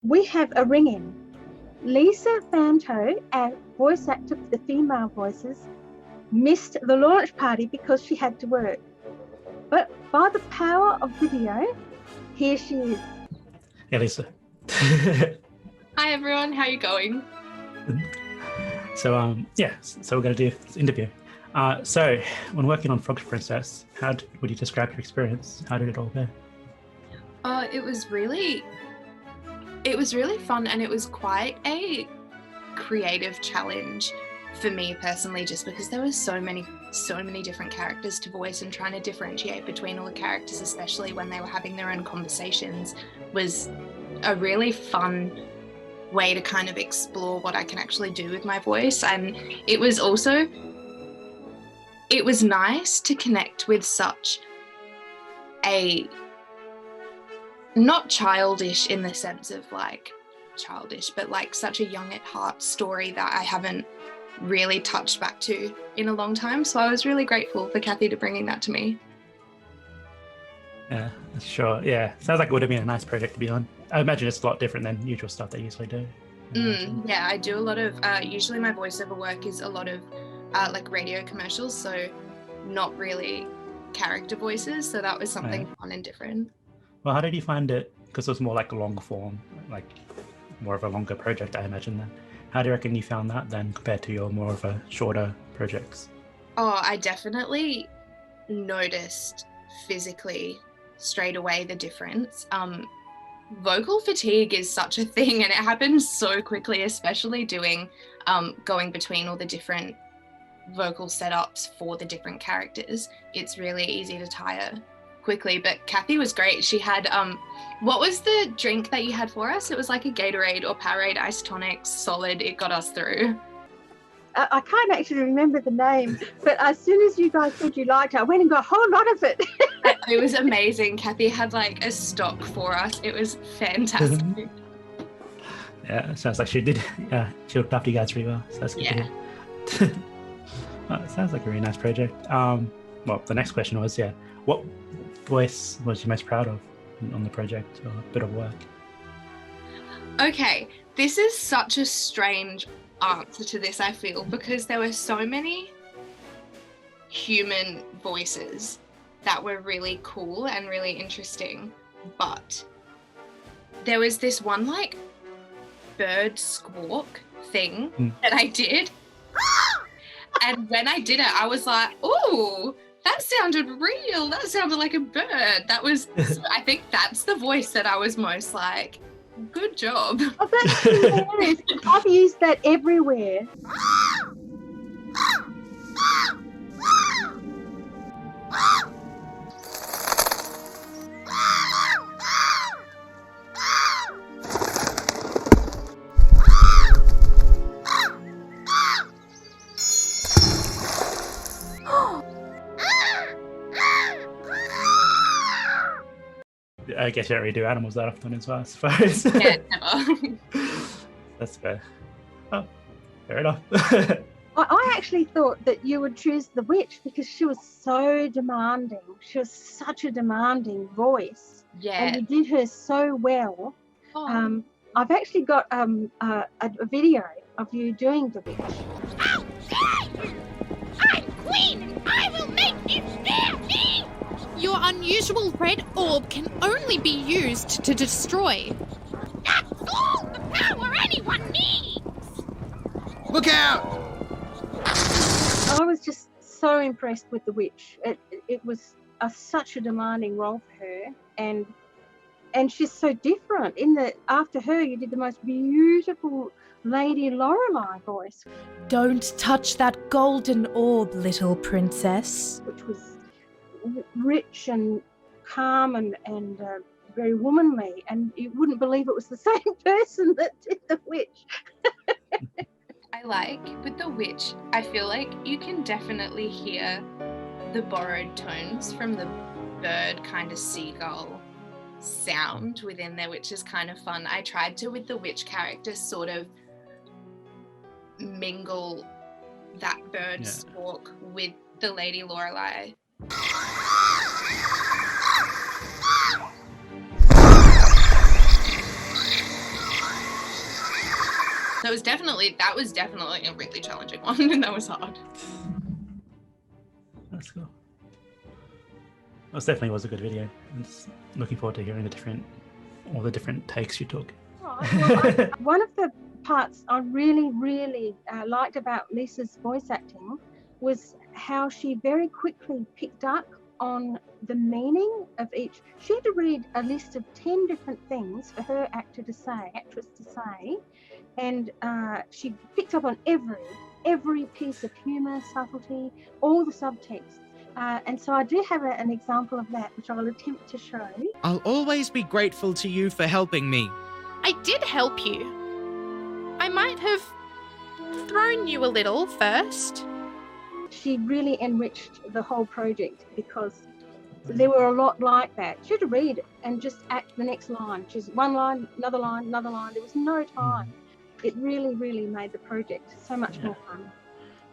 we have a ring-in. Lisa Fanto, our voice actor for the female voices, missed the launch party because she had to work. But by the power of video, here she is. Yeah, Lisa. Hi everyone, how are you going? So we're going to do this interview. So when working on Frog Princess, would you describe your experience? How did it all go? It was really fun, and it was quite a creative challenge for me personally, just because there were so many different characters to voice, and trying to differentiate between all the characters, especially when they were having their own conversations, was a really fun way to kind of explore what I can actually do with my voice. And it was nice to connect with such a, not childish in the sense of like childish, but like such a young at heart story that I haven't really touched back to in a long time. So I was really grateful for Kathy to bringing that to me. Yeah, sure. Yeah, sounds like it would have been a nice project to be on. I imagine it's a lot different than usual stuff they usually do. Yeah, I do a lot of, usually my voiceover work is a lot of like radio commercials, so not really character voices. So that was something fun and different. Well, how did you find it? Because it was more like a long form, like more of a longer project, I imagine then. How do you reckon you found that then compared to your more of a shorter projects? Oh, I definitely noticed physically straight away the difference. Vocal fatigue is such a thing, and it happens so quickly, especially doing going between all the different vocal setups for the different characters. It's really easy to tire quickly. But Kathy was great. She had what was the drink that you had for us? It was like a Gatorade or Powerade Ice Tonic solid. It got us through. I can't actually remember the name, but as soon as you guys said you liked it, I went and got a whole lot of it. It was amazing. Kathy had like a stock for us. It was fantastic. Yeah, it sounds like she did. Yeah, she looked after you guys really well. So that's good to hear. Well, it sounds like a really nice project. Well, the next question was, what voice was you most proud of on the project or bit of work? Okay, this is such a strange answer to this, I feel, because there were so many human voices that were really cool and really interesting, but there was this one like bird squawk thing that I did, and when I did it I was like, ooh, that sounded real, that sounded like a bird. That was I think that's the voice that I was most like, good job. Oh, that's hilarious. I've used that everywhere. I guess you don't really do animals that often as well, I suppose. Yeah, never. That's fair. Oh, fair enough. I actually thought that you would choose the witch because she was so demanding. She was such a demanding voice. Yeah. And you did her so well. Oh. I've actually got a video of you doing the witch. How dare you! I'm queen and I will make you fear me! Your unusual red orb can only be used to destroy. That's all the power anyone needs! Look out! I was just so impressed with the witch. It was such a demanding role for her, and she's so different. After her, you did the most beautiful Lady Lorelei voice, Don't touch that golden orb, little princess. which was rich and calm and very womanly, and you wouldn't believe it was the same person that did the witch. I like, with the witch, I feel like you can definitely hear the borrowed tones from the bird kind of seagull sound within there, which is kind of fun. I tried to, with the witch character, sort of mingle that bird squawk with the Lady Lorelei. So that was definitely a really challenging one, and that was hard. That's cool. That definitely was a good video. I'm just looking forward to hearing all the different takes you took. One of the parts I really, really liked about Lisa's voice acting was how she very quickly picked up on the meaning of each. She had to read a list of 10 different things for her actress to say, and she picked up on every piece of humour, subtlety, all the subtext. And so I do have an example of that, which I'll attempt to show. I'll always be grateful to you for helping me. I did help you. I might have thrown you a little first. She really enriched the whole project because there were a lot like that. She had to read and just act the next line. Just one line, another line, another line. There was no time. It really, really made the project so much more fun.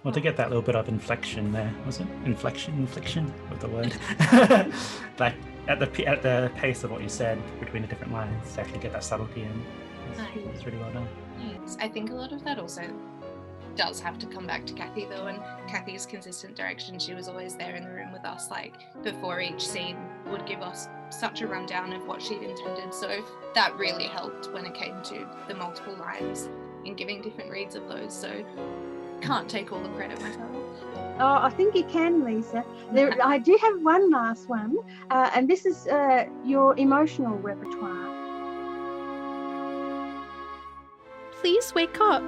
Well, to get that little bit of inflection there, was it? Inflection of the word. Like at the pace of what you said between the different lines, to actually get that subtlety in. It's really well done. Yes, I think a lot of that also does have to come back to Kathy though, and Kathy's consistent direction. She was always there in the room with us, like before each scene would give us such a rundown of what she'd intended, so that really helped when it came to the multiple lines and giving different reads of those. So can't take all the credit myself. Oh, I think you can, Lisa. I do have one last one, and this is your emotional repertoire. Please wake up.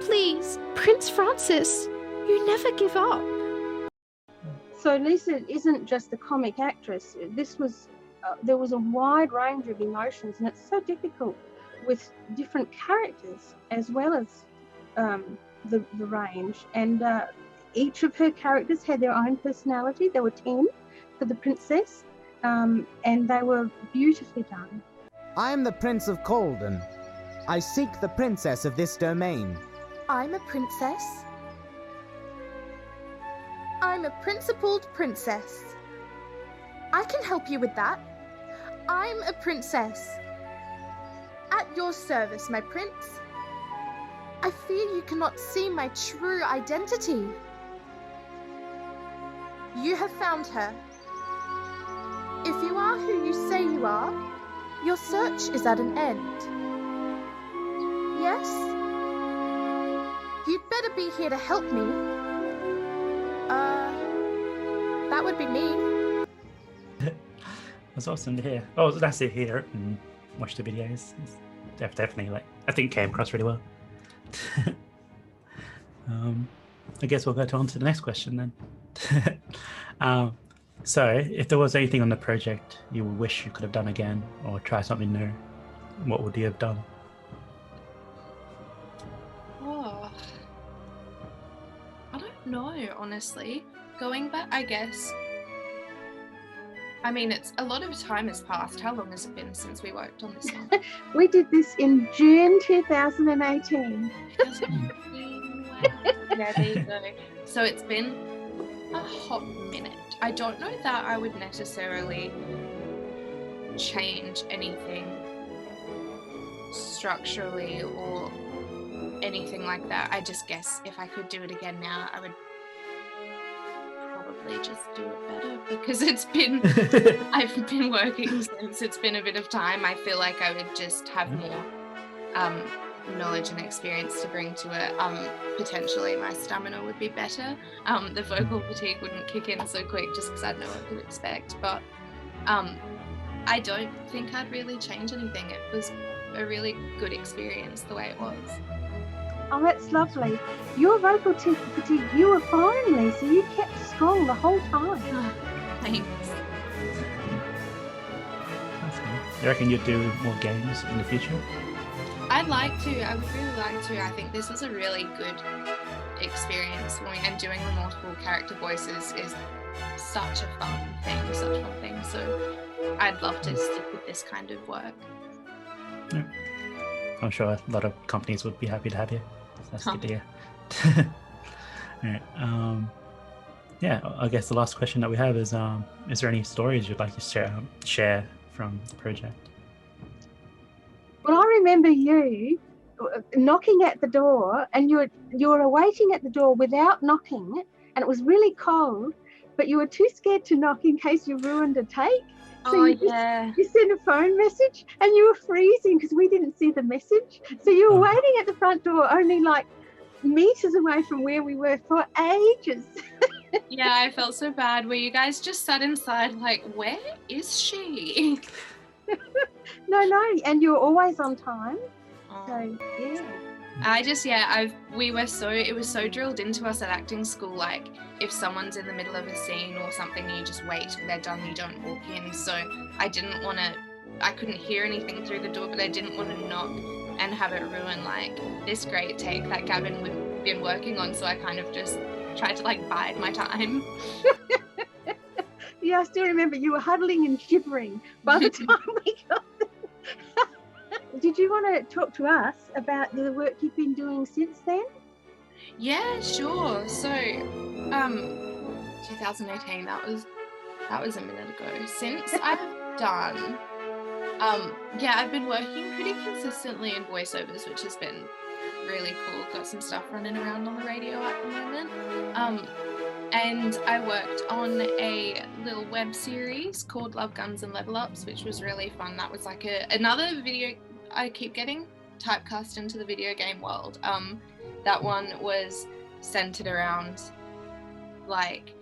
Please, Prince Francis, you never give up. So Lisa isn't just a comic actress. There was a wide range of emotions, and it's so difficult with different characters as well as the range. And each of her characters had their own personality. There were 10 for the princess, and they were beautifully done. I am the Prince of Colden. I seek the princess of this domain. I'm a princess. I'm a principled princess. I can help you with that. I'm a princess. At your service, my prince. I fear you cannot see my true identity. You have found her. If you are who you say you are, your search is at an end. Yes? You'd better be here to help me. That would be me. That's awesome to hear. Oh, that's to hear it and watch the videos. It's definitely, I think it came across really well. I guess we'll go on to the next question then. So, if there was anything on the project you wish you could have done again or try something new, what would you have done? Oh, I don't know, honestly. Going back, I guess. I mean, it's a lot of time has passed. How long has it been since we worked on this one? We did this in June 2018. Wow. Yeah, there you go. So it's been a hot minute. I don't know that I would necessarily change anything structurally or anything like that. I just guess if I could do it again now, I would probably just do it better because it's been I've been working since it's been a bit of time. I feel like I would just have more knowledge and experience to bring to it. Potentially my stamina would be better. The vocal fatigue wouldn't kick in so quick just because I'd know what to expect, but I don't think I'd really change anything. It was a really good experience the way it was. Oh, that's lovely. Your vocal fatigue, you were fine, Lisa. You kept strong the whole time. Thanks. That's cool. You reckon you'd do more games in the future? I'd like to. I would really like to. I think this was a really good experience for me, and doing the multiple character voices is such a fun thing. So I'd love to stick with this kind of work. Yeah. I'm sure a lot of companies would be happy to have you. That's good to hear. All right. Yeah, I guess the last question that we have is there any stories you'd like to share from the project? Well, I remember you knocking at the door, and you're waiting at the door without knocking, and it was really cold, but you were too scared to knock in case you ruined a take. So you sent a phone message, and you were freezing because we didn't see the message. So you were waiting at the front door, only like meters away from where we were for ages. Yeah, I felt so bad. Were you guys just sat inside like, where is she? No, and you're always on time. So yeah. It was so drilled into us at acting school, like if someone's in the middle of a scene or something, you just wait till they're done, you don't walk in. So I couldn't hear anything through the door, but I didn't want to knock and have it ruin like this great take that Gavin we've been working on. So I kind of just tried to like bide my time. Yeah, I still remember you were huddling and shivering by the time we got there. Did you want to talk to us about the work you've been doing since then? Yeah, sure. So 2018, that was a minute ago. Since I've done I've been working pretty consistently in voiceovers, which has been really cool. Got some stuff running around on the radio at the moment. And I worked on a little web series called Love, Guns and Level Ups, which was really fun. That was like another video. I keep getting typecast into the video game world. That one was centered around like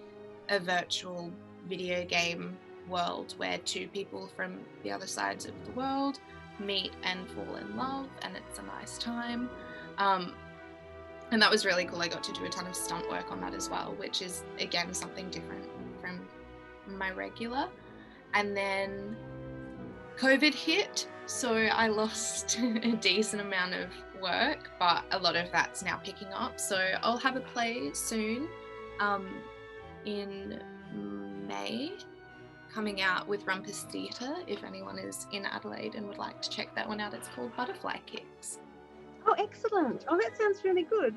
a virtual video game world where two people from the other sides of the world meet and fall in love, and it's a nice time. And that was really cool. I got to do a ton of stunt work on that as well, which is again something different from my regular. And then COVID hit, so I lost a decent amount of work, but a lot of that's now picking up. So I'll have a play soon in May, coming out with Rumpus Theatre, if anyone is in Adelaide and would like to check that one out. It's called Butterfly Kicks. Oh, excellent. Oh, that sounds really good.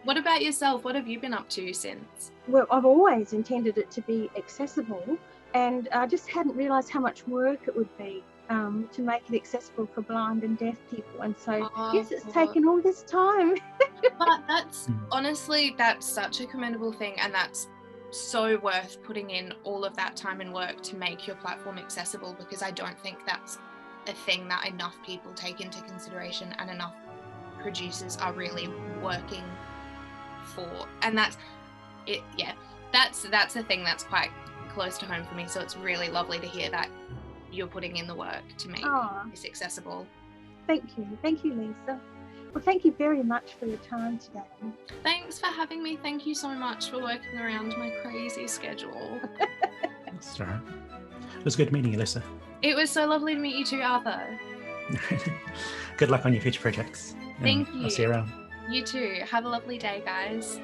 What about yourself? What have you been up to since? Well, I've always intended it to be accessible, and I just hadn't realised how much work it would be to make it accessible for blind and deaf people. And so, yes, it's taken all this time. But that's honestly, that's such a commendable thing, and that's so worth putting in all of that time and work to make your platform accessible, because I don't think that's a thing that enough people take into consideration and enough producers are really working for. And that's it. Yeah, that's a thing that's quite close to home for me. So it's really lovely to hear that you're putting in the work to make this accessible. Thank you, Lisa. Well, thank you very much for your time today. Thanks for having me. Thank you so much for working around my crazy schedule. That's all right. It was good meeting you, Lisa. It was so lovely to meet you too, Arthur. Good luck on your future projects. Thank you. I'll see you around. You too. Have a lovely day, guys.